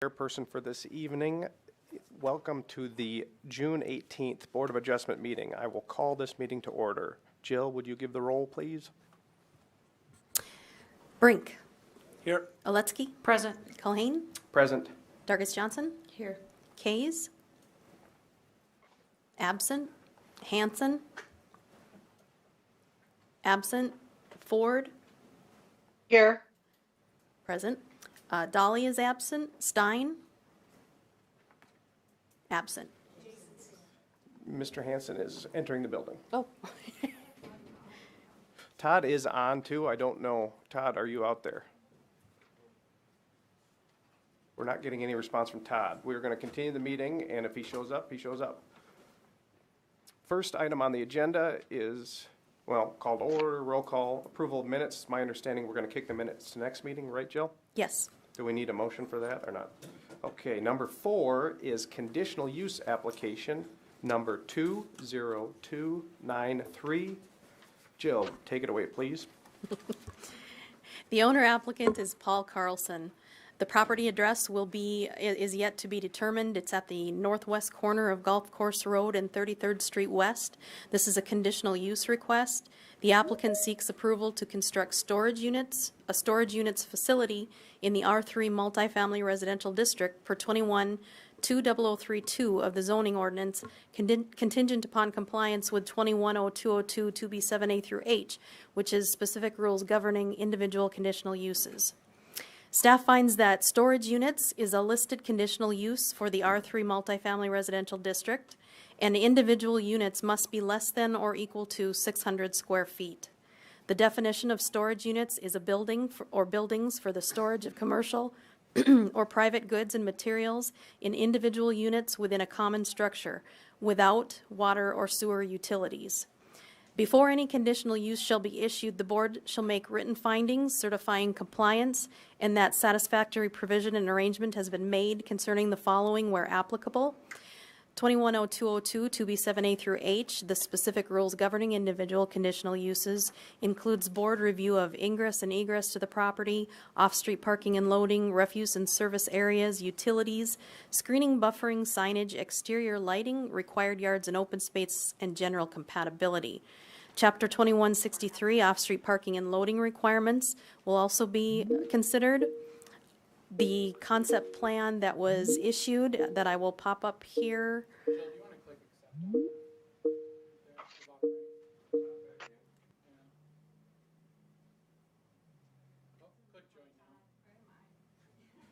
Chairperson for this evening. Welcome to the June 18th Board of Adjustment meeting. I will call this meeting to order. Jill, would you give the roll, please? Brink. Here. Oletsky. Present. Culhane. Present. Dargis Johnson. Here. Kays. Absent. Hanson. Absent. Ford. Here. Present. Dolly is absent. Stein. Absent. Mr. Hanson is entering the building. Oh. Todd is on too. I don't know. Todd, are you out there? We're not getting any response from Todd. We're going to continue the meeting, and if he shows up, he shows up. First item on the agenda is, well, called order, roll call, approval of minutes. It's my understanding we're going to kick the minutes to next meeting, right, Jill? Yes. Do we need a motion for that or not? Okay, number 4 is conditional use application number 20293. Jill, take it away, please. The owner applicant is Paul Carlson. The property address is yet to be determined. It's at the northwest corner of Golf Course Road and 33rd Street West. This is a conditional use request. The applicant seeks approval to construct a storage units facility in the R3 multifamily residential district per 21-20032 of the zoning ordinance, contingent upon compliance with 210202 2B7A through H, which is specific rules governing individual conditional uses. Staff finds that storage units is a listed conditional use for the R3 multifamily residential district, and individual units must be less than or equal to 600 square feet. The definition of storage units is a building or buildings for the storage of commercial or private goods and materials in individual units within a common structure without water or sewer utilities. Before any conditional use shall be issued, the board shall make written findings certifying compliance and that satisfactory provision and arrangement has been made concerning the following where applicable. 210202 2B7A through H, the specific rules governing individual conditional uses, includes board review of ingress and egress to the property, off-street parking and loading, refuse and service areas, utilities, screening, buffering, signage, exterior lighting, required yards and open space, and general compatibility. Chapter 2163, off-street parking and loading requirements, will also be considered. The concept plan that was issued that I will pop up here. Jill, do you want to click accept? Click join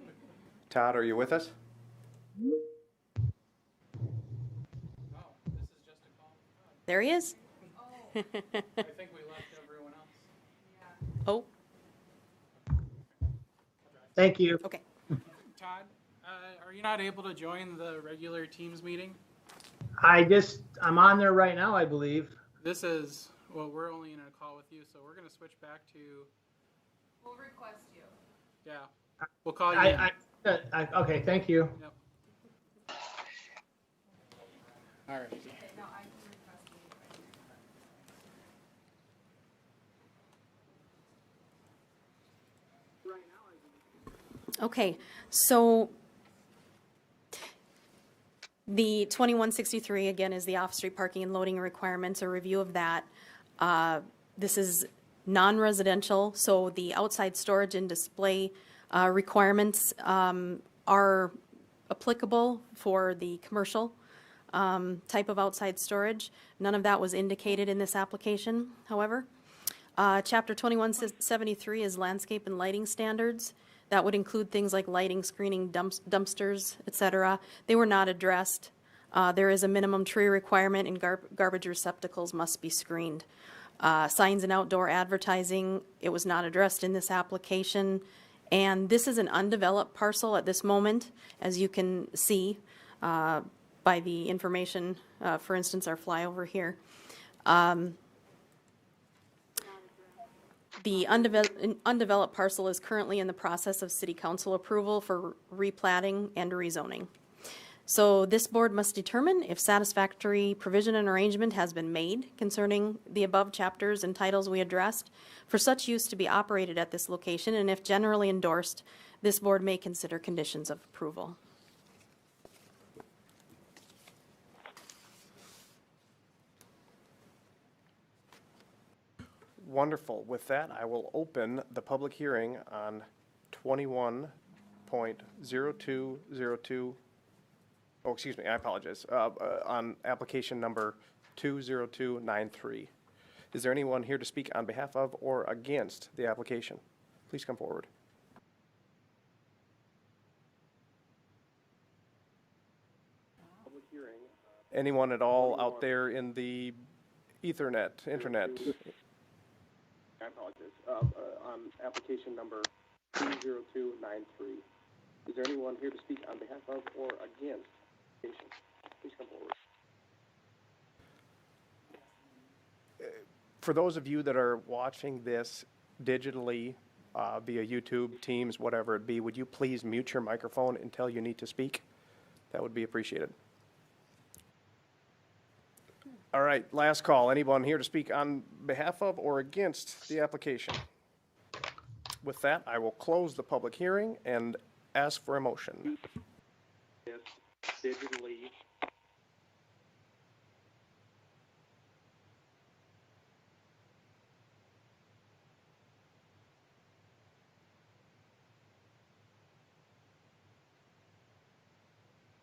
now. Todd, are you with us? Oh, this is just a call. There he is. I think we left everyone else. Oh, Thank you. okay. Todd, are you not able to join the regular Teams meeting? I'm on there right now, I believe. This is, well, we're only in a call with you, so we're going to switch back to. We'll request you. Yeah, we'll call you. Okay, thank you. Yep. All right. No, I can request you. Okay, so the 2163 again is the off-street parking and loading requirements, a review of that. This is non-residential, so the outside storage and display requirements are applicable for the commercial type of outside storage. None of that was indicated in this application, however. Chapter 2173 is landscape and lighting standards. That would include things like lighting, screening, dumpsters, etc. They were not addressed. There is a minimum tree requirement and garbage receptacles must be screened. Signs and outdoor advertising, it was not addressed in this application. And this is an undeveloped parcel at this moment, as you can see by the information, for instance, our flyover here. The undeveloped parcel is currently in the process of City Council approval for replatting and rezoning. So this board must determine if satisfactory provision and arrangement has been made concerning the above chapters and titles we addressed for such use to be operated at this location, and if generally endorsed, this board may consider conditions of approval. Wonderful. With that, I will open the public hearing on 21.0202. Oh, excuse me, I apologize. On application number 20293. Is there anyone here to speak on behalf of or against the application? Please come forward. Public hearing. Anyone at all out there in the internet? I apologize. On application number 20293. Is there anyone here to speak on behalf of or against the application? Please come forward. For those of you that are watching this digitally via YouTube, Teams, whatever it be, would you please mute your microphone until you need to speak? That would be appreciated. All right, last call. Anyone here to speak on behalf of or against the application? With that, I will close the public hearing and ask for a motion. Yes, digitally.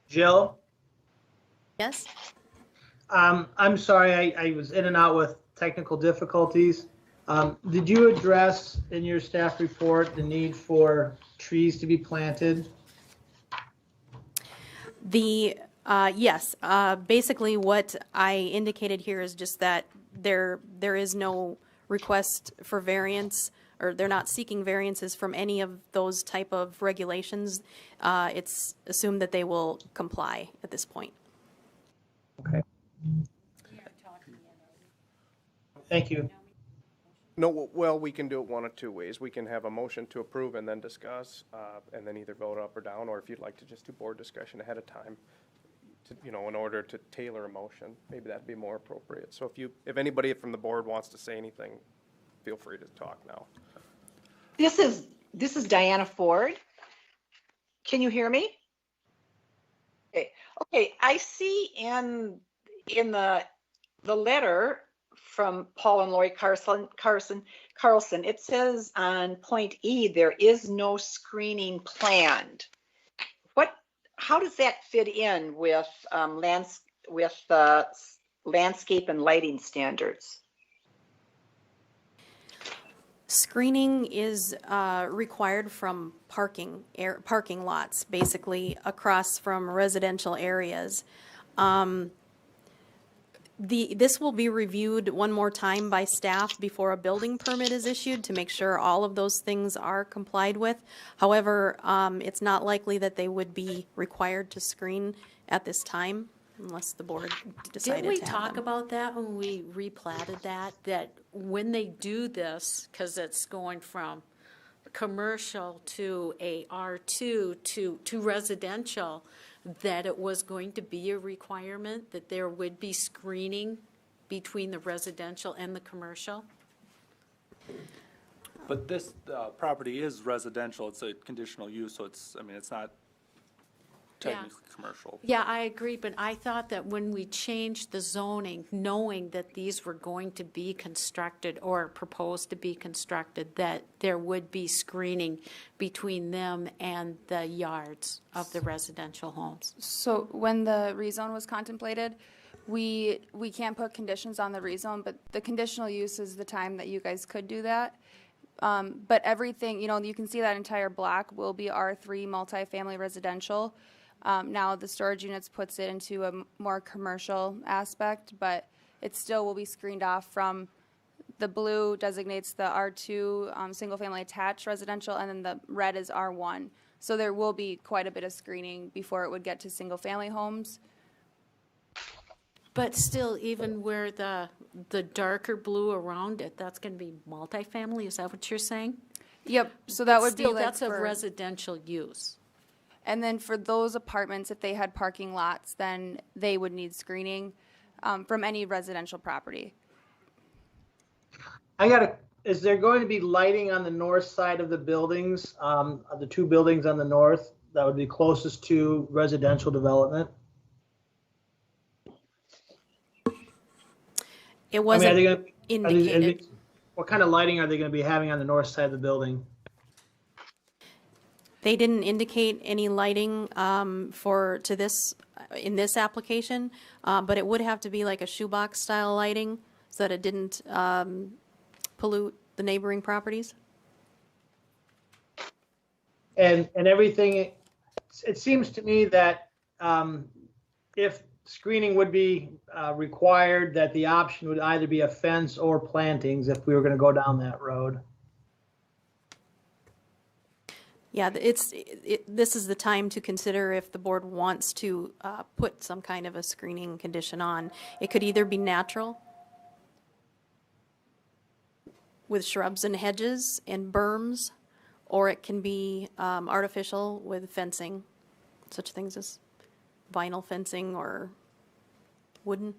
Jill? Yes? I'm sorry, I was in and out with technical difficulties. Did you address in your staff report the need for trees to be planted? Yes, basically what I indicated here is just that there is no request for variance, or they're not seeking variances from any of those type of regulations. It's assumed that they will comply at this point. Okay. Thank you. No, well, we can do it one of two ways. We can have a motion to approve and then discuss, and then either vote up or down, or if you'd like to just do board discussion ahead of time, to, in order to tailor a motion, maybe that'd be more appropriate. So if anybody from the board wants to say anything, feel free to talk now. This is Diana Ford. Can you hear me? Okay. I see in the letter from Paul and Lori Carlson, it says on point E, there is no screening planned. How does that fit in with the landscape and lighting standards? Screening is required from parking lots, basically across from residential areas. This will be reviewed one more time by staff before a building permit is issued to make sure all of those things are complied with. However, it's not likely that they would be required to screen at this time unless the board decided to have them. Didn't we talk about that when we replatted that when they do this, because it's going from commercial to a R2 to residential, that it was going to be a requirement that there would be screening between the residential and the commercial? But this property is residential. It's a conditional use, so it's not technically commercial. Yeah, I agree, but I thought that when we changed the zoning, knowing that these were going to be constructed or proposed to be constructed, that there would be screening between them and the yards of the residential homes. So when the rezone was contemplated, we can't put conditions on the rezone, but the conditional use is the time that you guys could do that. But everything, you can see that entire block will be R3 multifamily residential. Now the storage units puts it into a more commercial aspect, but it still will be screened off from the blue designates the R2 single family attached residential, and then the red is R1. So there will be quite a bit of screening before it would get to single family homes. But still, even where the darker blue around it, that's going to be multifamily, is that what you're saying? Yep, so that would Still, be like that's a residential use. And then for those apartments, if they had parking lots, then they would need screening from any residential property. I got is there going to be lighting on the north side of the buildings, the two buildings on the north that would be closest to residential development? It I mean, are wasn't they gonna, indicated. what kind of lighting are they going to be having on the north side of the building? They didn't indicate any lighting in this application, but it would have to be like a shoebox style lighting so that it didn't pollute the neighboring properties. And everything, it seems to me that if screening would be required, that the option would either be a fence or plantings if we were going to go down that road. Yeah, this is the time to consider if the board wants to put some kind of a screening condition on. It could either be natural with shrubs and hedges and berms, or it can be artificial with fencing, such things as vinyl fencing or wooden.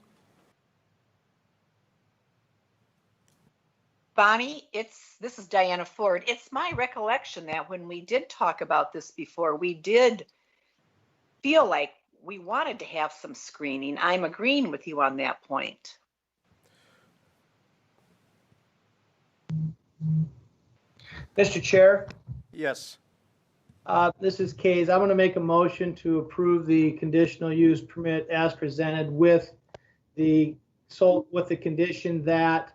Bonnie, this is Diana Ford. It's my recollection that when we did talk about this before, we did feel like we wanted to have some screening. I'm agreeing with you on that point. Mr. Chair, Yes. this is Kays. I'm going to make a motion to approve the conditional use permit as presented with the condition that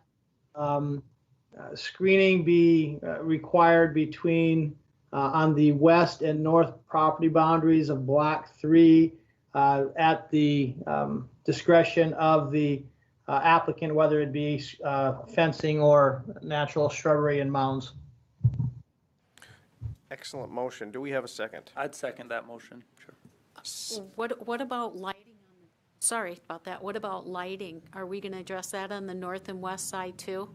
screening be required between on the west and north property boundaries of Block 3 at the discretion of the applicant, whether it be fencing or natural shrubbery and mounds. Excellent motion. Do we have a second? I'd second that motion, sure. What about lighting? Sorry about that. What about lighting? Are we going to address that on the north and west side too?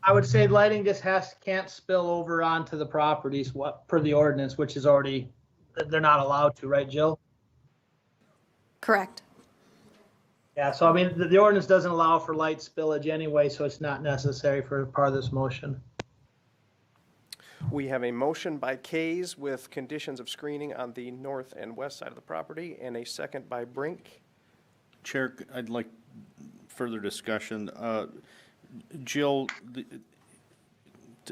I would say lighting just can't spill over onto the properties per the ordinance, which is already, they're not allowed to, right, Jill? Correct. Yeah, so I mean, the ordinance doesn't allow for light spillage anyway, so it's not necessary for part of this motion. We have a motion by Kays with conditions of screening on the north and west side of the property, and a second by Brink. Chair, I'd like further discussion. Jill,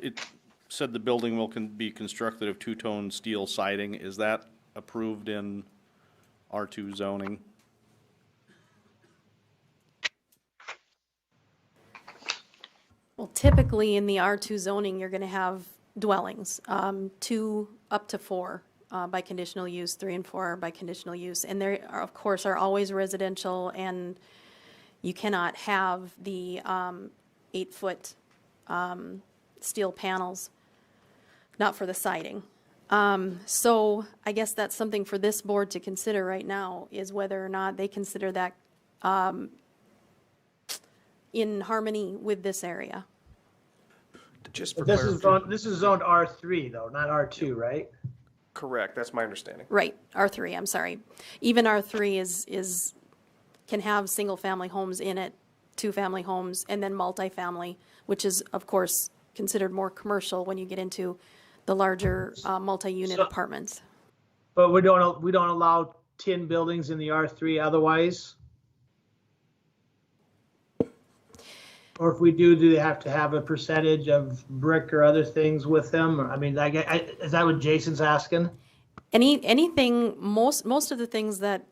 it said the building will be constructed of two-tone steel siding. Is that approved in R2 zoning? Well, typically in the R2 zoning, you're going to have dwellings, 2 up to 4 by conditional use, 3 and 4 by conditional use. And there, of course, are always residential, and you cannot have the 8-foot steel panels, not for the siding. So I guess that's something for this board to consider right now, is whether or not they consider that in harmony with this area. Just for But clarification. this is zoned R3 though, not R2, right? Correct, that's my understanding. Right, R3, I'm sorry. Even R3 can have single-family homes in it, 2-family homes, and then multifamily, which is, of course, considered more commercial when you get into the larger multi-unit apartments. But we don't allow tin buildings in the R3 otherwise? Or if we do they have to have a percentage of brick or other things with them? Or, I mean, is that what Jason's asking? Anything, most of the things that,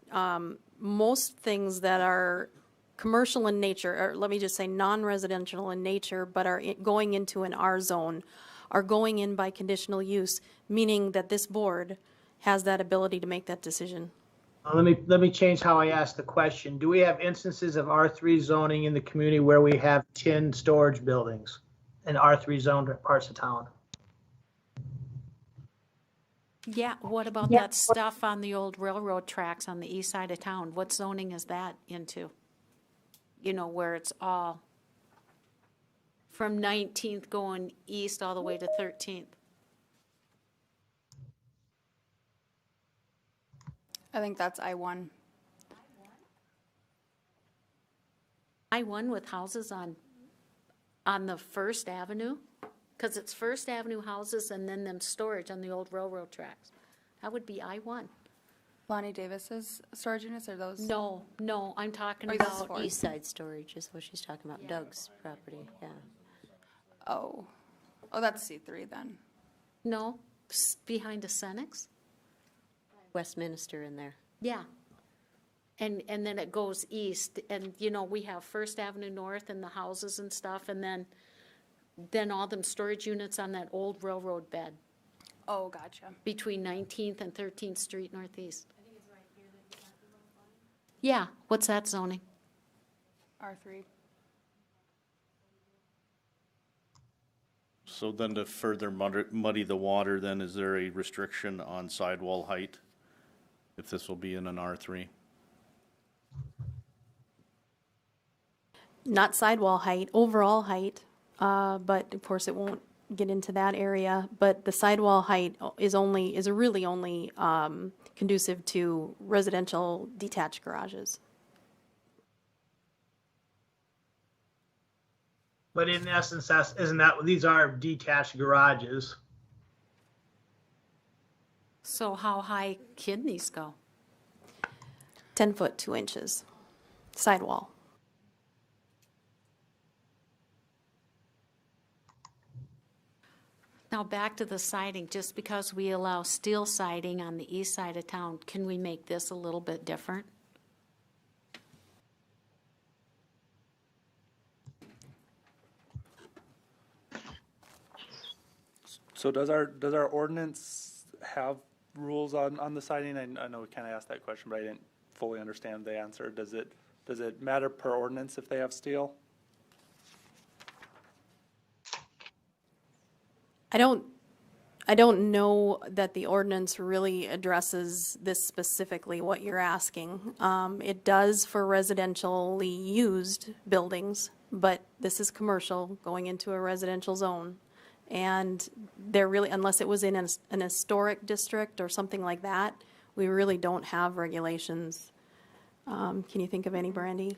most things that are commercial in nature, or let me just say non-residential in nature, but are going into an R zone, are going in by conditional use, meaning that this board has that ability to make that decision. Let me change how I ask the question. Do we have instances of R3 zoning in the community where we have tin storage buildings in R3 zoned parts of town? Yeah, what about that stuff on the old railroad tracks on the east side of town? What zoning is that into? You know, where it's all from 19th going east all the way to 13th. I think that's I-1. I-1 with houses on the First Avenue? Because it's First Avenue houses and then them storage on the old railroad tracks. That would be I-1. Lonnie Davis's storage units, are those? No, I'm talking Oh, this is about, for- East side storage is what she's talking about, Doug's property, yeah. Oh, that's C3 then. no, behind a Senex? Westminster in there. Yeah. And then it goes east, and, we have First Avenue North and the houses and stuff, and then all them storage units on that old railroad bed Oh, gotcha. between 19th and 13th Street Northeast. Yeah, what's that zoning? R3. So then to further muddy the water, then is there a restriction on sidewall height? If this will be in an R3? Not sidewall height, overall height, but of course it won't get into that area. But the sidewall height is really only conducive to residential detached garages. But in essence, these are detached garages. So how high kidneys go? 10 foot 2 inches sidewall. Now, back to the siding, just because we allow steel siding on the east side of town, can we make this a little bit different? So does our ordinance have rules on the siding? I know we kind of asked that question, but I didn't fully understand the answer. Does it matter per ordinance if they have steel? I don't know that the ordinance really addresses this specifically, what you're asking. It does for residentially used buildings, but this is commercial going into a residential zone. And they're really, unless it was in an historic district or something like that, we really don't have regulations. Can you think of any, Brandy?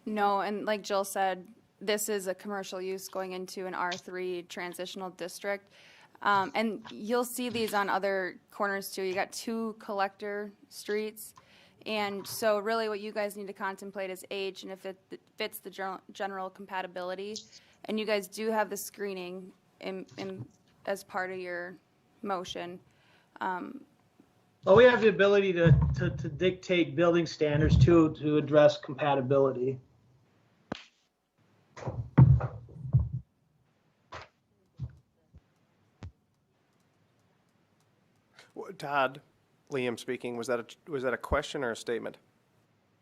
No, and like Jill said, this is a commercial use going into an R3 transitional district. And you'll see these on other corners too. You got 2 collector streets. And so really what you guys need to contemplate is age and if it fits the general compatibility. And you guys do have the screening as part of your motion. Well, we have the ability to dictate building standards too, to address compatibility. Todd, Liam speaking, was that a question or a statement?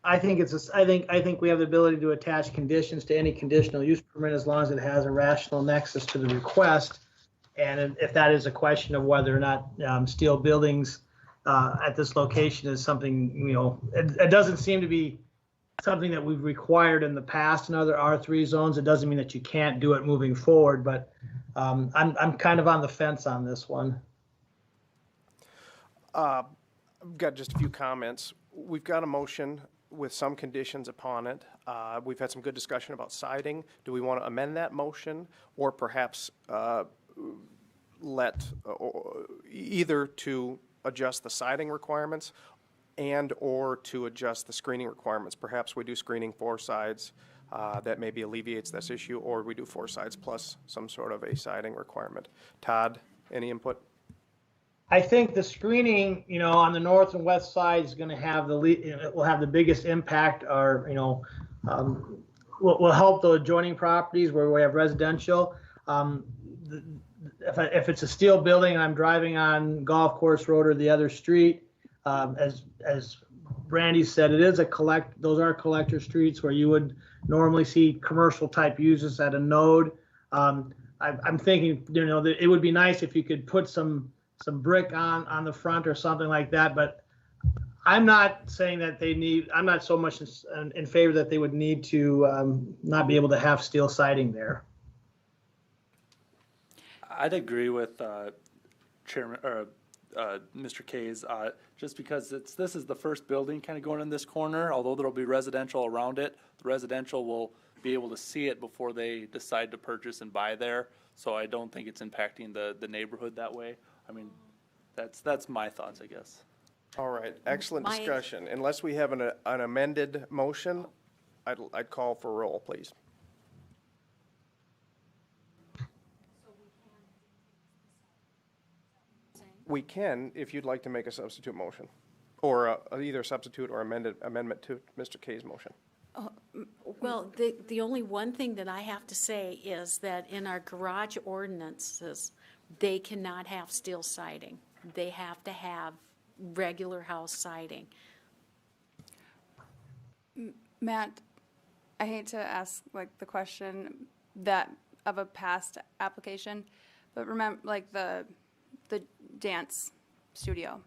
I think I think we have the ability to attach conditions to any conditional use permit as long as it has a rational nexus to the request. And if that is a question of whether or not steel buildings at this location is something, it doesn't seem to be something that we've required in the past in other R3 zones. It doesn't mean that you can't do it moving forward, but I'm kind of on the fence on this one. I've got just a few comments. We've got a motion with some conditions upon it. We've had some good discussion about siding. Do we want to amend that motion or perhaps either to adjust the siding requirements and or to adjust the screening requirements? Perhaps we do screening 4 sides that maybe alleviates this issue, or we do 4 sides plus some sort of a siding requirement. Todd, any input? I think the screening, on the north and west side is going to have will have the biggest impact, or will help the adjoining properties where we have residential. If it's a steel building and I'm driving on Golf Course Road or the other street, as Brandy said, those are collector streets where you would normally see commercial type uses at a node. I'm thinking, that it would be nice if you could put some brick on the front or something like that, but I'm not saying that I'm not so much in favor that they would need to not be able to have steel siding there. I'd agree with Chairman or Mr. Kays, just because this is the first building kind of going in this corner. Although there'll be residential around it, the residential will be able to see it before they decide to purchase and buy there. So I don't think it's impacting the neighborhood that way. I mean, that's my thoughts, I guess. All right, excellent My- discussion. Unless we have an amended motion, I'd call for roll, please. We can, if you'd like to make a substitute motion, or either substitute or amendment to Mr. Kay's motion. Well, the only one thing that I have to say is that in our garage ordinances, they cannot have steel siding. They have to have regular house siding. Matt, I hate to ask like the question that of a past application, but remember like the dance studio,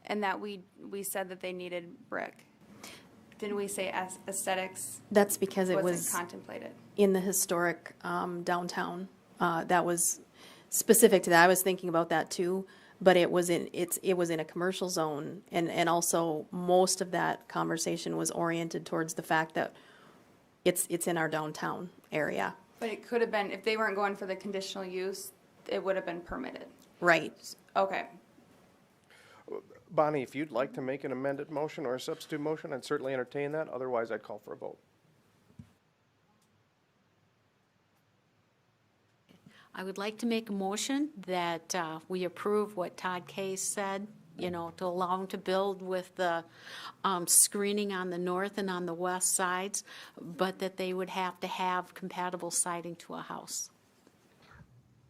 and that we said that they needed brick. Didn't we say aesthetics That's because it wasn't was contemplated? in the historic downtown. That was specific to that. I was thinking about that too, but it was in a commercial zone, and also most of that conversation was oriented towards the fact that it's in our downtown area. But it could have been, if they weren't going for the conditional use, it would have been permitted. Right. Okay. Bonnie, if you'd like to make an amended motion or a substitute motion, I'd certainly entertain that. Otherwise, I'd call for a vote. I would like to make a motion that we approve what Todd Case said, to allow them to build with the screening on the north and on the west sides, but that they would have to have compatible siding to a house.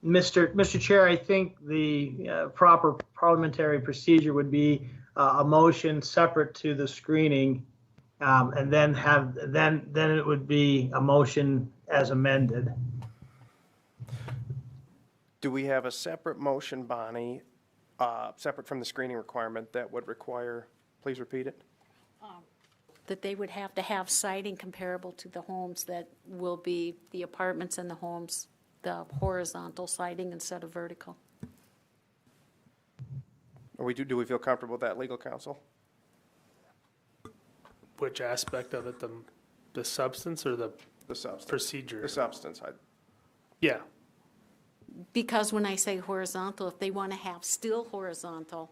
Mr. Chair, I think the proper parliamentary procedure would be a motion separate to the screening, and then it would be a motion as amended. Do we have a separate motion, Bonnie, separate from the screening requirement that would require, please repeat it? That they would have to have siding comparable to the homes that will be the apartments and the homes, the horizontal siding instead of vertical. Do we feel comfortable with that, legal counsel? Which aspect of it, the substance or the substance. procedure? The substance. Yeah, Because when I say horizontal, if they want to have still horizontal,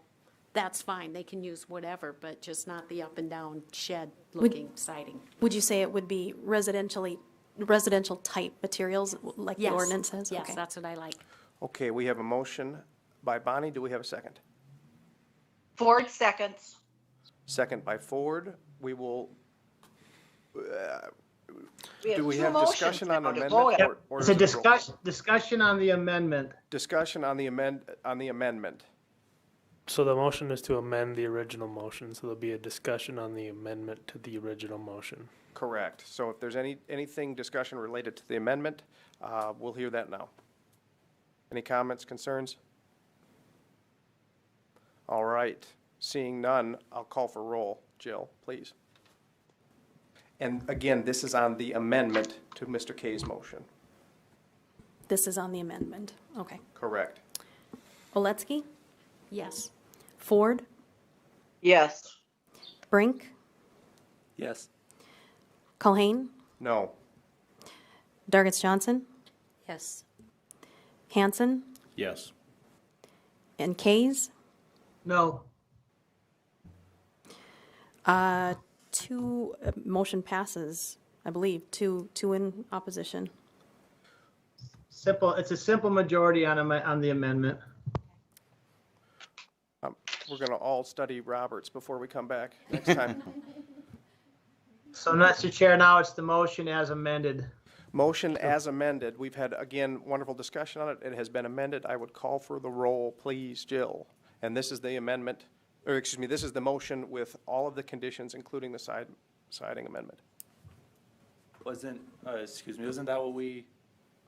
that's fine. They can use whatever, but just not the up and down shed looking siding. Would you say it would be residential type materials like the Yes. ordinance says? Yes, Okay. that's what I like. Okay, we have a motion by Bonnie. Do we have a second? Ford seconds. Second by Ford. We will, We do we two have motions discussion on now to amendment? vote on. or It's is a it roll? discussion on the amendment. Discussion on the amendment. so the motion is to amend the original motion, so there'll be a discussion on the amendment to the original motion. Correct. So if there's anything discussion related to the amendment, we'll hear that now. Any comments, concerns? All right. Seeing none, I'll call for roll. Jill, please. And again, this is on the amendment to Mr. Kay's motion. This is on the amendment. Okay. Correct. Oletsky, Yes. Ford, Yes. Brink, Yes. Culhane, No. Dargis Johnson, Yes. Hanson, Yes. and Kays. No. Motion passes, I believe, two in opposition. It's a simple majority on the amendment. We're going to all study Roberts before we come back next time. So, Mr. Chair, now it's the motion as amended. Motion as amended. We've had, again, wonderful discussion on it. It has been amended. I would call for the roll, please, Jill. And this is the amendment, or excuse me, this is the motion with all of the conditions, including the siding amendment. Wasn't that what we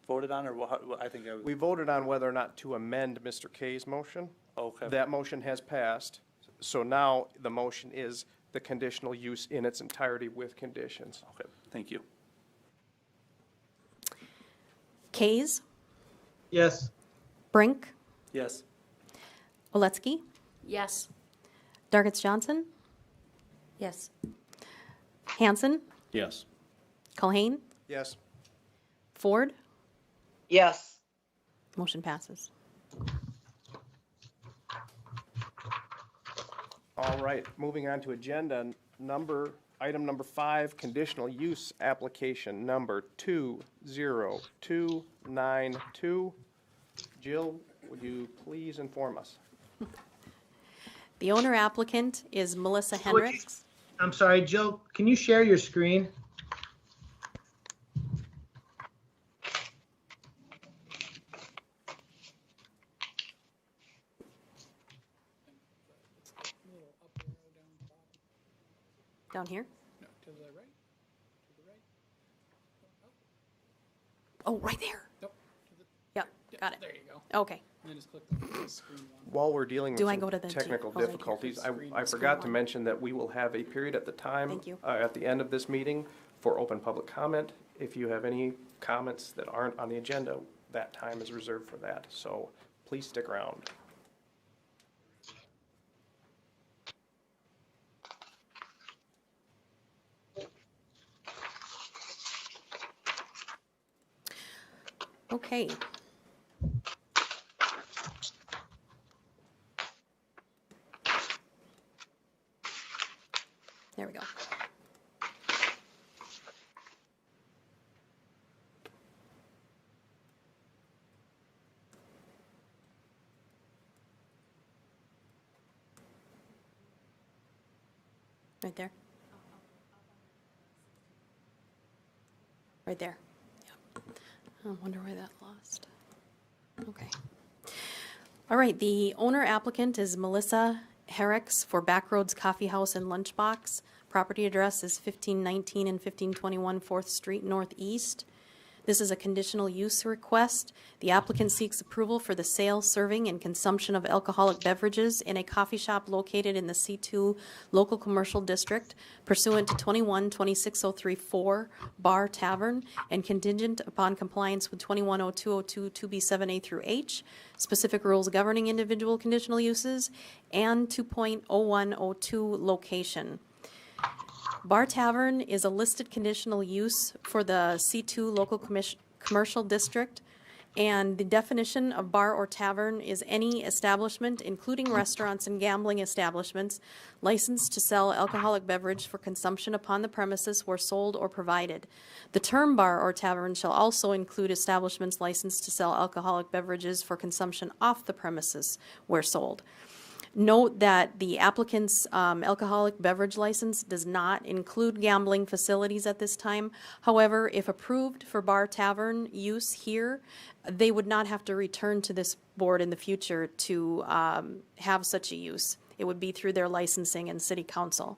voted on, or what? I think I was. We voted on whether or not to amend Mr. Kay's motion. Okay. That motion has passed. So now the motion is the conditional use in its entirety with conditions. Okay, thank you. Kays, Yes. Brink, Yes. Oletsky, Yes. Dargis Johnson, Yes. Hanson, Yes. Culhane, Yes. Ford, Yes. motion passes. All right, moving on to agenda item number 5, conditional use application number 20292. Jill, would you please inform us? The owner applicant is Melissa Henricks. I'm sorry, Jill, can you share your screen? Down here? No, to the right. To the right. Oh, right there. Nope. To the, Yep, got it. there you go. Okay. And then just click the screen one. While we're dealing Do with I go to some the technical right here? difficulties, Screen- I screen forgot to one. mention that we will have a period at the time. Thank you. At the end of this meeting for open public comment. If you have any comments that aren't on the agenda, that time is reserved for that. So please stick around. Okay. There we go. Right there. Right there. Yeah. I wonder why that lost. Okay. All right, the owner applicant is Melissa Herricks for Backroads Coffee House and Lunchbox. Property address is 1519 and 1521 4th Street Northeast. This is a conditional use request. The applicant seeks approval for the sale, serving, and consumption of alcoholic beverages in a coffee shop located in the C2 Local Commercial District pursuant to 21-26034 Bar Tavern and contingent upon compliance with 21-0202 2B7A through H, specific rules governing individual conditional uses, and 2.0102 location. Bar Tavern is a listed conditional use for the C2 Local Commercial District, and the definition of bar or tavern is any establishment, including restaurants and gambling establishments, licensed to sell alcoholic beverage for consumption upon the premises where sold or provided. The term bar or tavern shall also include establishments licensed to sell alcoholic beverages for consumption off the premises where sold. Note that the applicant's alcoholic beverage license does not include gambling facilities at this time. However, if approved for bar tavern use here, they would not have to return to this board in the future to have such a use. It would be through their licensing and city council.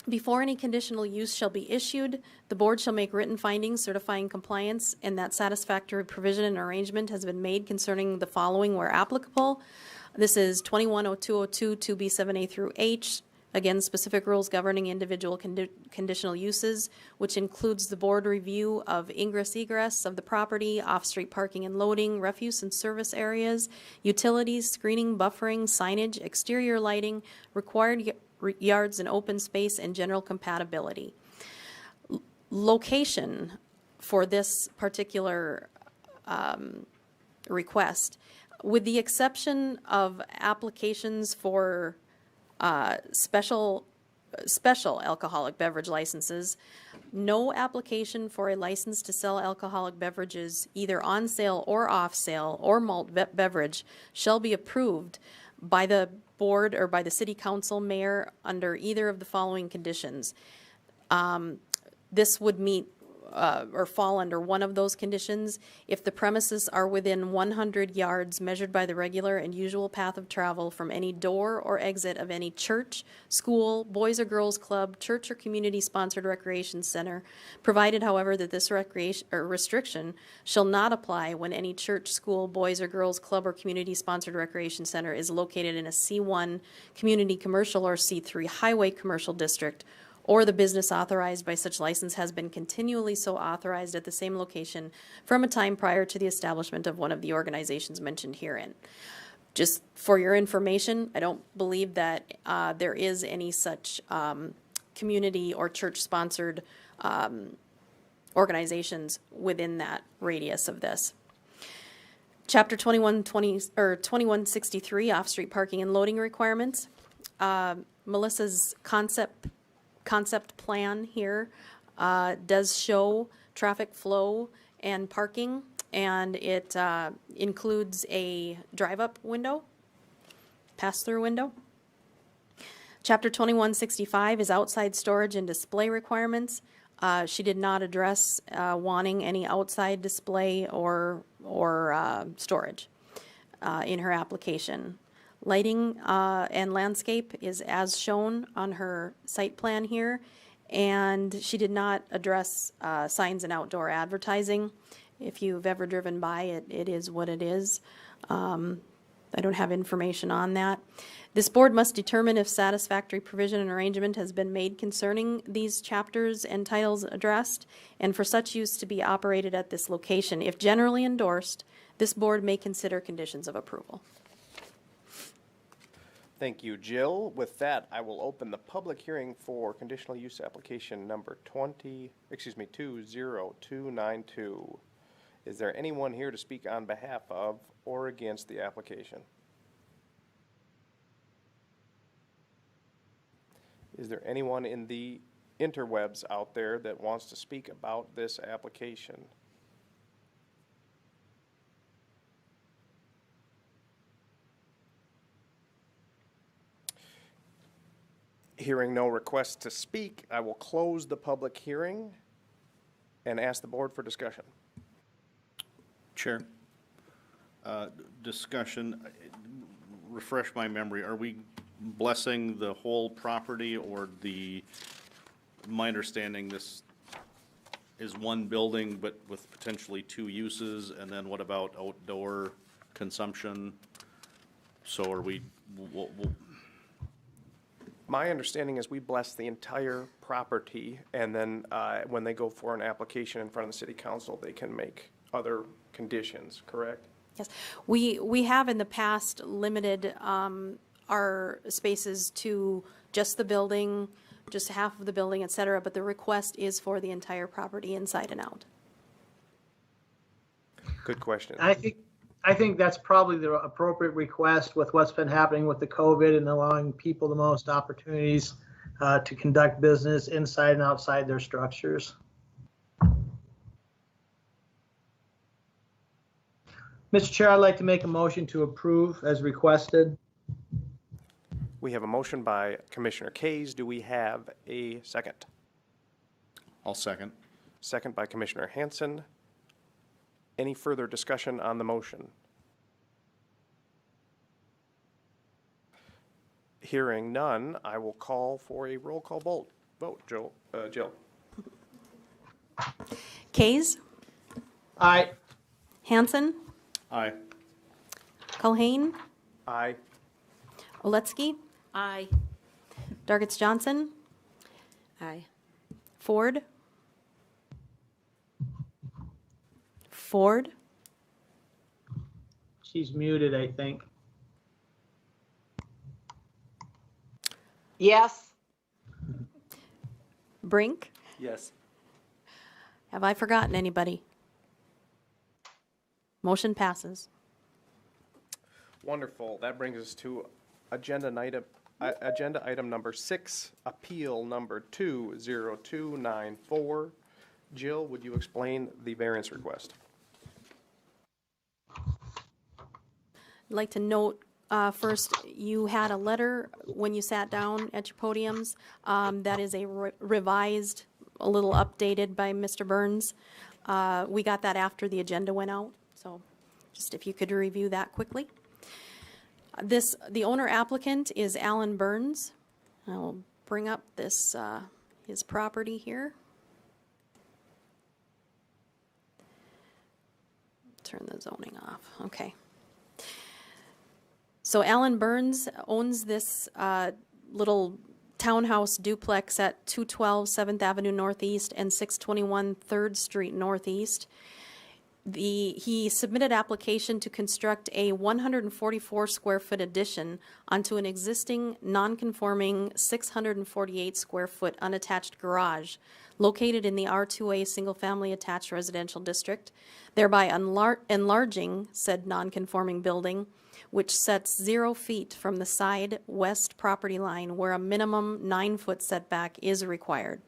Before any conditional use shall be issued, the board shall make written findings certifying compliance and that satisfactory provision and arrangement has been made concerning the following where applicable. This is 21-0202 2B7A through H. Again, specific rules governing individual conditional uses, which includes the board review of ingress-egress of the property, off-street parking and loading, refuse and service areas, utilities, screening, buffering, signage, exterior lighting, required yards and open space, and general compatibility. Location for this particular request, with the exception of applications for special alcoholic beverage licenses, no application for a license to sell alcoholic beverages either on sale or off sale or malt beverage shall be approved by the board or by the city council mayor under either of the following conditions. This would meet or fall under one of those conditions if the premises are within 100 yards measured by the regular and usual path of travel from any door or exit of any church, school, boys or girls club, church or community-sponsored recreation center, provided, however, that this recreation or restriction shall not apply when any church, school, boys or girls club or community-sponsored recreation center is located in a C1 community commercial or C3 highway commercial district, or the business authorized by such license has been continually so authorized at the same location from a time prior to the establishment of one of the organizations mentioned herein. Just for your information, I don't believe that there is any such community or church-sponsored organizations within that radius of this. Chapter 2163, off-street parking and loading requirements. Melissa's concept plan here does show traffic flow and parking, and it includes a drive-up window, pass-through window. Chapter 2165 is outside storage and display requirements. She did not address wanting any outside display or storage in her application. Lighting and landscape is as shown on her site plan here, and she did not address signs and outdoor advertising. If you've ever driven by it, it is what it is. I don't have information on that. This board must determine if satisfactory provision and arrangement has been made concerning these chapters and titles addressed, and for such use to be operated at this location. If generally endorsed, this board may consider conditions of approval. Thank you, Jill. With that, I will open the public hearing for conditional use application number 20292. Is there anyone here to speak on behalf of or against the application? Is there anyone in the interwebs out there that wants to speak about this application? Hearing no requests to speak, I will close the public hearing and ask the board for discussion. Chair, discussion, refresh my memory, are we blessing the whole property or my understanding this is one building but with potentially two uses, and then what about outdoor consumption? So are we, My understanding is we bless the entire property, and then when they go for an application in front of the city council, they can make other conditions, correct? Yes, we have in the past limited our spaces to just the building, just half of the building, et cetera, but the request is for the entire property inside and out. Good question. I think that's probably the appropriate request with what's been happening with the COVID and allowing people the most opportunities to conduct business inside and outside their structures. Mr. Chair, I'd like to make a motion to approve as requested. We have a motion by Commissioner Kays. Do we have a second? I'll second. Second by Commissioner Hanson. Any further discussion on the motion? Hearing none, I will call for a roll call vote. Jill. Kays, Aye. Hanson, Aye. Culhane, Aye. Oletsky, Aye. Dargits Johnson, Aye. Ford, She's muted, I think. Yes. Brink. Yes. Have I forgotten anybody? Motion passes. Wonderful. That brings us to agenda item number 6, appeal number 20294. Jill, would you explain the variance request? I'd like to note first, you had a letter when you sat down at your podiums. That is a revised, a little updated by Mr. Burns. We got that after the agenda went out, so just if you could review that quickly. The owner applicant is Alan Burns. I'll bring up this his property here. Turn the zoning off. Okay. So Alan Burns owns this little townhouse duplex at 212 7th Avenue Northeast and 621 3rd Street Northeast. He submitted application to construct a 144 square foot addition onto an existing non-conforming 648 square foot unattached garage located in the R2A Single Family Attached Residential District, thereby enlarging said non-conforming building, which sets 0 feet from the side west property line where a minimum 9-foot setback is required.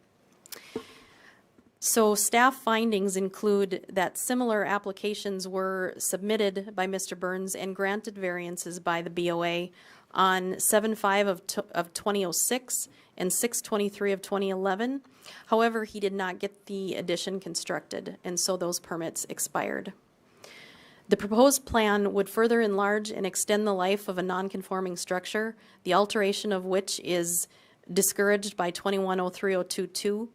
So staff findings include that similar applications were submitted by Mr. Burns and granted variances by the BOA on 7/5 of 2006 and 6/23 of 2011. However, he did not get the addition constructed, and so those permits expired. The proposed plan would further enlarge and extend the life of a non-conforming structure, the alteration of which is discouraged by 2103-022.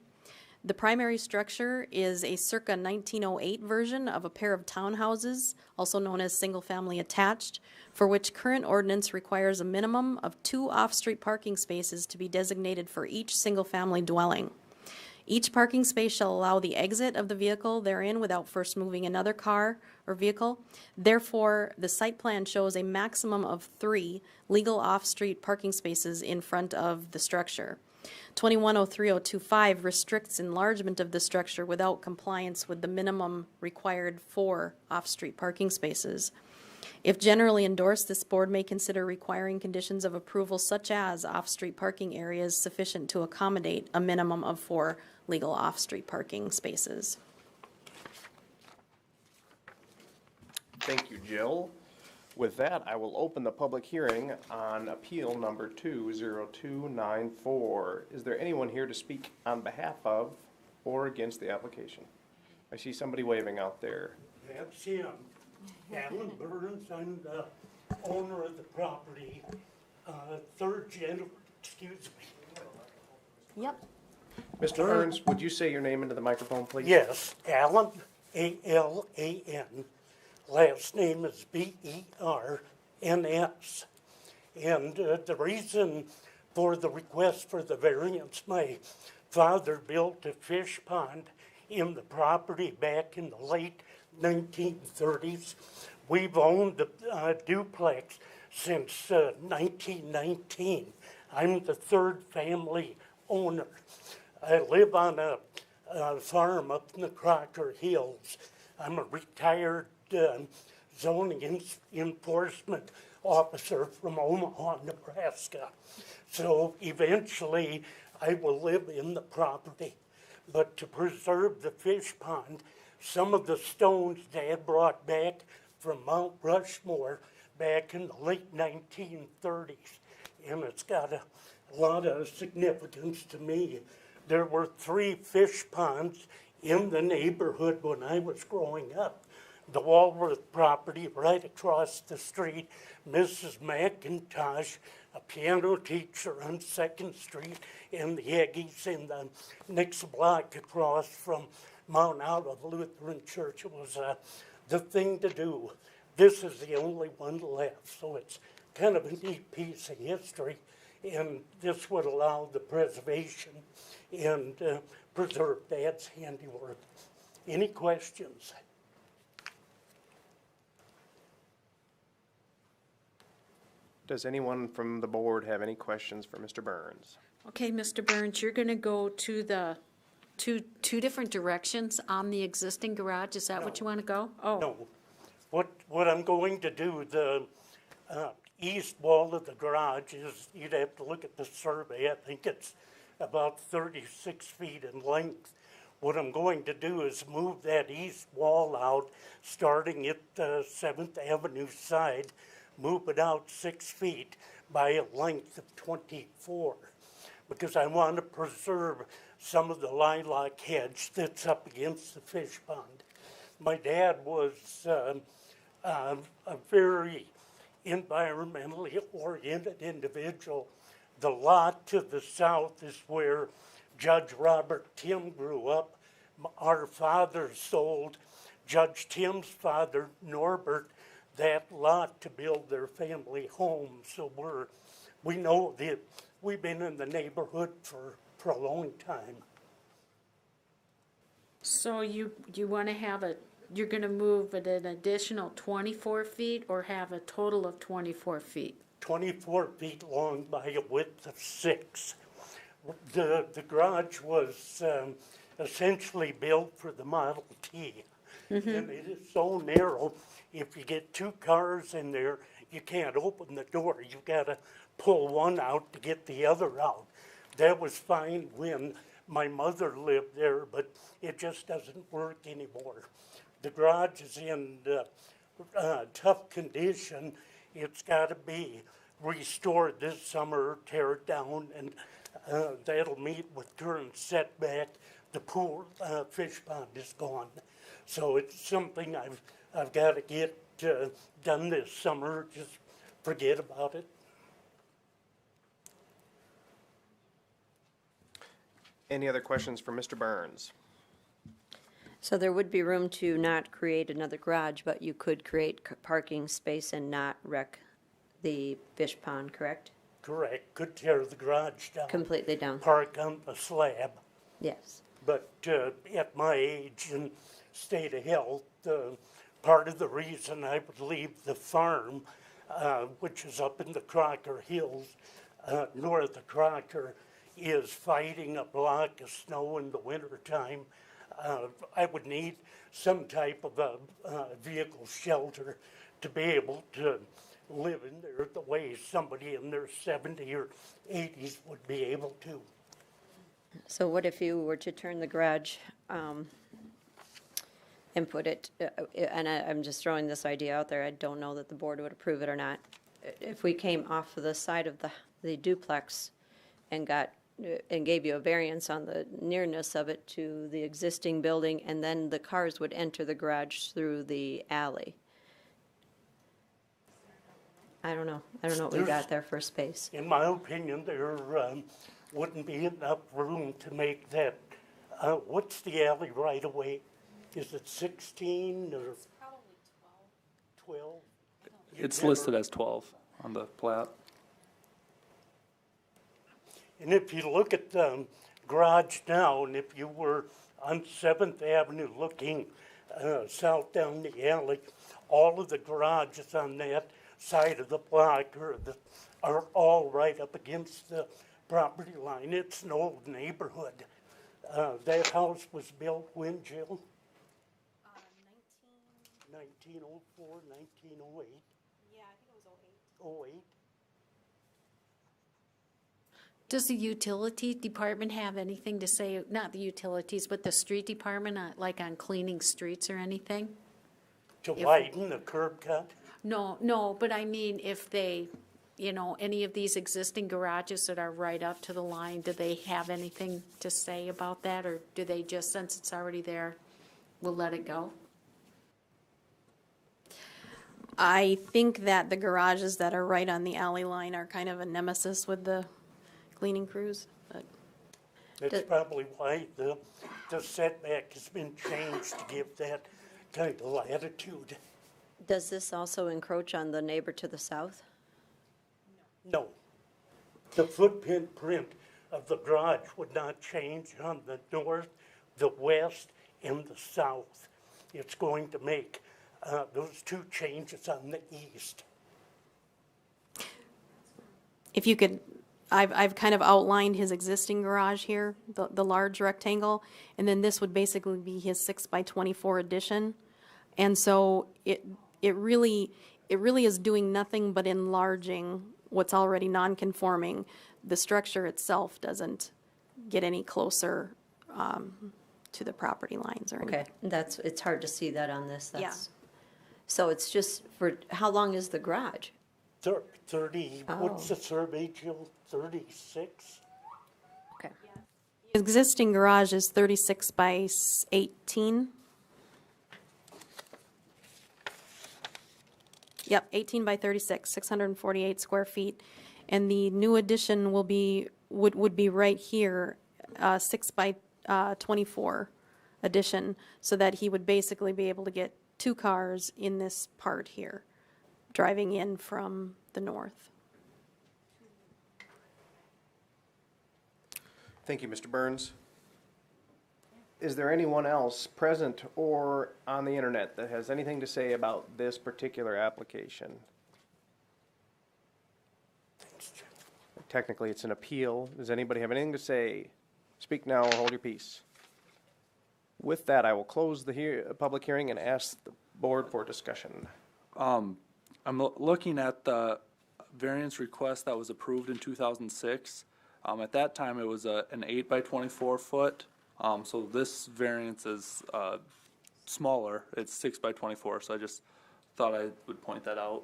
The primary structure is a circa 1908 version of a pair of townhouses, also known as single-family attached, for which current ordinance requires a minimum of 2 off-street parking spaces to be designated for each single-family dwelling. Each parking space shall allow the exit of the vehicle therein without first moving another car or vehicle. Therefore, the site plan shows a maximum of 3 legal off-street parking spaces in front of the structure. 2103-025 restricts enlargement of the structure without compliance with the minimum required 4 off-street parking spaces. If generally endorsed, this board may consider requiring conditions of approval such as off-street parking areas sufficient to accommodate a minimum of 4 legal off-street parking spaces. Thank you, Jill. With that, I will open the public hearing on appeal number 20294. Is there anyone here to speak on behalf of or against the application? I see somebody waving out there. That's him. Alan Burns, I'm the owner of the property, third generation, excuse me. Yep. Mr. Burns, would you say your name into the microphone, please? Yes, Alan, A-L-A-N. Last name is B-E-R-N-S. And the reason for the request for the variance, my father built a fish pond in the property back in the late 1930s. We've owned the duplex since 1919. I'm the 3rd family owner. I live on a farm up in the Crocker Hills. I'm a retired zoning enforcement officer from Omaha, Nebraska. So eventually I will live in the property. But to preserve the fish pond, some of the stones Dad brought back from Mount Rushmore back in the late 1930s, and it's got a lot of significance to me. There were 3 fish ponds in the neighborhood when I was growing up. The Walworth property right across the street, Mrs. McIntosh, a piano teacher on 2nd Street, and the Eggies in the next block across from Mount Olive Lutheran Church. It was the thing to do. This is the only one left, so it's kind of a neat piece of history, and this would allow the preservation and preserve Dad's handiwork. Any questions? Does anyone from the board have any questions for Mr. Burns? Okay, Mr. Burns, you're going to go to the two different directions on the existing garage. Is that what you want to go? Oh. No. What I'm going to do, the east wall of the garage is, you'd have to look at the survey, I think it's about 36 feet in length. What I'm going to do is move that east wall out, starting at the 7th Avenue side, move it out 6 feet by a length of 24, because I want to preserve some of the lilac hedge that's up against the fish pond. My dad was a very environmentally oriented individual. The lot to the south is where Judge Robert Tim grew up. Our father sold Judge Tim's father, Norbert, that lot to build their family home. So we know that we've been in the neighborhood for a long time. So you want to have it you're gonna move it an additional 24 feet or have a total of 24 feet? 24 feet long by a width of 6. The garage was essentially built for the Model T. And it is so narrow, if you get 2 cars in there, you can't open the door. You've got to pull one out to get the other out. That was fine when my mother lived there, but it just doesn't work anymore. The garage is in tough condition. It's got to be restored this summer, tear it down, and that'll meet with current setback. The pool, fish pond is gone. So it's something I've got to get done this summer. Just forget about it. Any other questions for Mr. Burns? So there would be room to not create another garage, but you could create parking space and not wreck the fish pond, correct? Correct. Could tear the garage down. Completely down. Park on the slab. Yes. But at my age and state of health, part of the reason I would leave the farm, which is up in the Crocker Hills, north of Crocker, is fighting a block of snow in the wintertime. I would need some type of a vehicle shelter to be able to live in there the way somebody in their 70s or 80s would be able to. So what if you were to turn the garage and put it, and I'm just throwing this idea out there, I don't know that the board would approve it or not. If we came off of the side of the duplex and gave you a variance on the nearness of it to the existing building, and then the cars would enter the garage through the alley. I don't know what we got there for space. In my opinion, there wouldn't be enough room to make that. What's the alley right away? Is it 16 or? It's probably 12. 12? It's listed as 12 on the plat. And if you look at the garage now, and if you were on 7th Avenue looking south down the alley, all of the garages on that side of the block are all right up against the property line. It's an old neighborhood. That house was built when, Jill? 1904, 1908? Yeah, I think it was 08. 08? Does the utility department have anything to say, not the utilities, but the street department, like on cleaning streets or anything? To widen the curb cut? No, but I mean, if they, any of these existing garages that are right up to the line, do they have anything to say about that? Or do they just, since it's already there, we'll let it go? I think that the garages that are right on the alley line are kind of a nemesis with the cleaning crews, but. That's probably why the setback has been changed to give that kind of latitude. Does this also encroach on the neighbor to the south? No. The footprint of the garage would not change on the north, the west, and the south. It's going to make those 2 changes on the east. If you could, I've kind of outlined his existing garage here, the large rectangle, and then this would basically be his 6x24 addition. And so it really is doing nothing but enlarging what's already non-conforming. The structure itself doesn't get any closer to the property lines or anything. Okay, it's hard to see that on this. Yeah. So it's just for, how long is the garage? 30, what's the survey, Jill? 36? Okay. The existing garage is 36 by 18. Yep, 18 by 36, 648 square feet. And the new addition would be right here, 6 by 24 addition, so that he would basically be able to get 2 cars in this part here, driving in from the north. Thank you, Mr. Burns. Is there anyone else present or on the internet that has anything to say about this particular application? Technically, it's an appeal. Does anybody have anything to say? Speak now or hold your peace. With that, I will close the public hearing and ask the board for discussion. I'm looking at the variance request that was approved in 2006. At that time, it was an 8 by 24 foot. So this variance is smaller. It's 6 by 24. So I just thought I would point that out.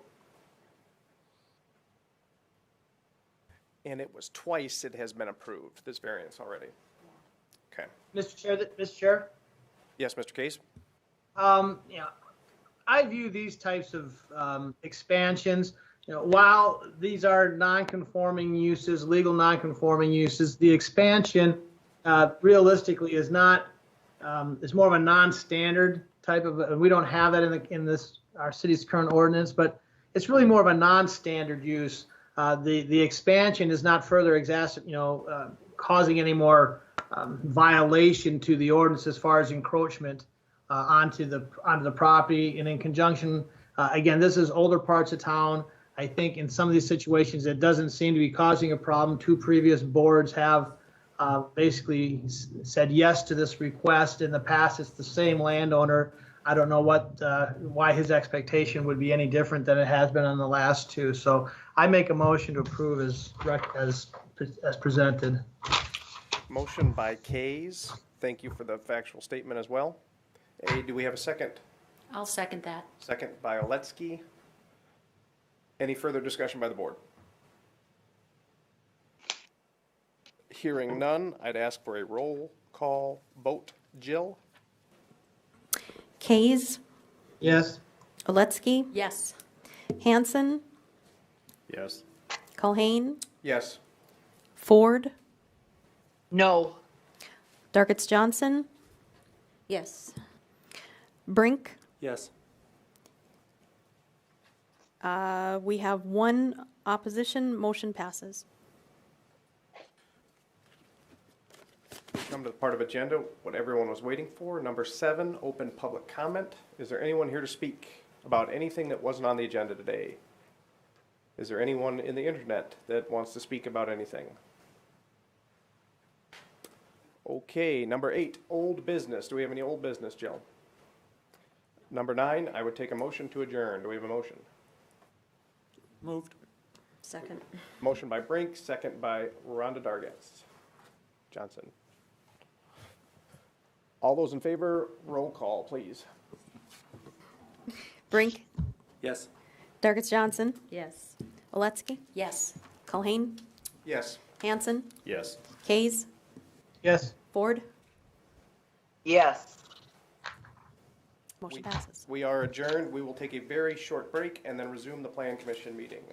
And it was twice it has been approved, this variance already. Okay. Mr. Chair, Mr. Chair? Yes, Mr. Case? I view these types of expansions, while these are non-conforming uses, legal non-conforming uses, the expansion realistically is not, it's more of a non-standard type of, we don't have that in this, our city's current ordinance, but it's really more of a non-standard use. The expansion is not further causing any more violation to the ordinance as far as encroachment onto the property. And in conjunction, again, this is older parts of town. I think in some of these situations, it doesn't seem to be causing a problem. 2 previous boards have basically said yes to this request. In the past, it's the same landowner. I don't know why his expectation would be any different than it has been on the last 2. So I make a motion to approve as presented. Motion by Kays. Thank you for the factual statement as well. Do we have a second? I'll second that. Second by Oletsky. Any further discussion by the board? Hearing none, I'd ask for a roll call vote. Jill? Kays, Yes. Oletsky, Yes. Hanson, Yes. Culhane, Yes. Ford, No. Darkitz Johnson, Yes. Brink. Yes. We have 1 opposition. Motion passes. Come to the part of agenda, what everyone was waiting for. Number 7, open public comment. Is there anyone here to speak about anything that wasn't on the agenda today? Is there anyone in the internet that wants to speak about anything? Okay, number 8, old business. Do we have any old business, Jill? Number 9, I would take a motion to adjourn. Do we have a motion? Moved. Second. Motion by Brink, second by Rhonda Dargitz Johnson. All those in favor, roll call, please. Brink, Yes. Darkitz Johnson, Yes. Oletsky, Yes. Culhane, Yes. Hanson, Yes. Kays, Yes. Ford. Yes. Motion passes. We are adjourned. We will take a very short break and then resume the Plan Commission meeting.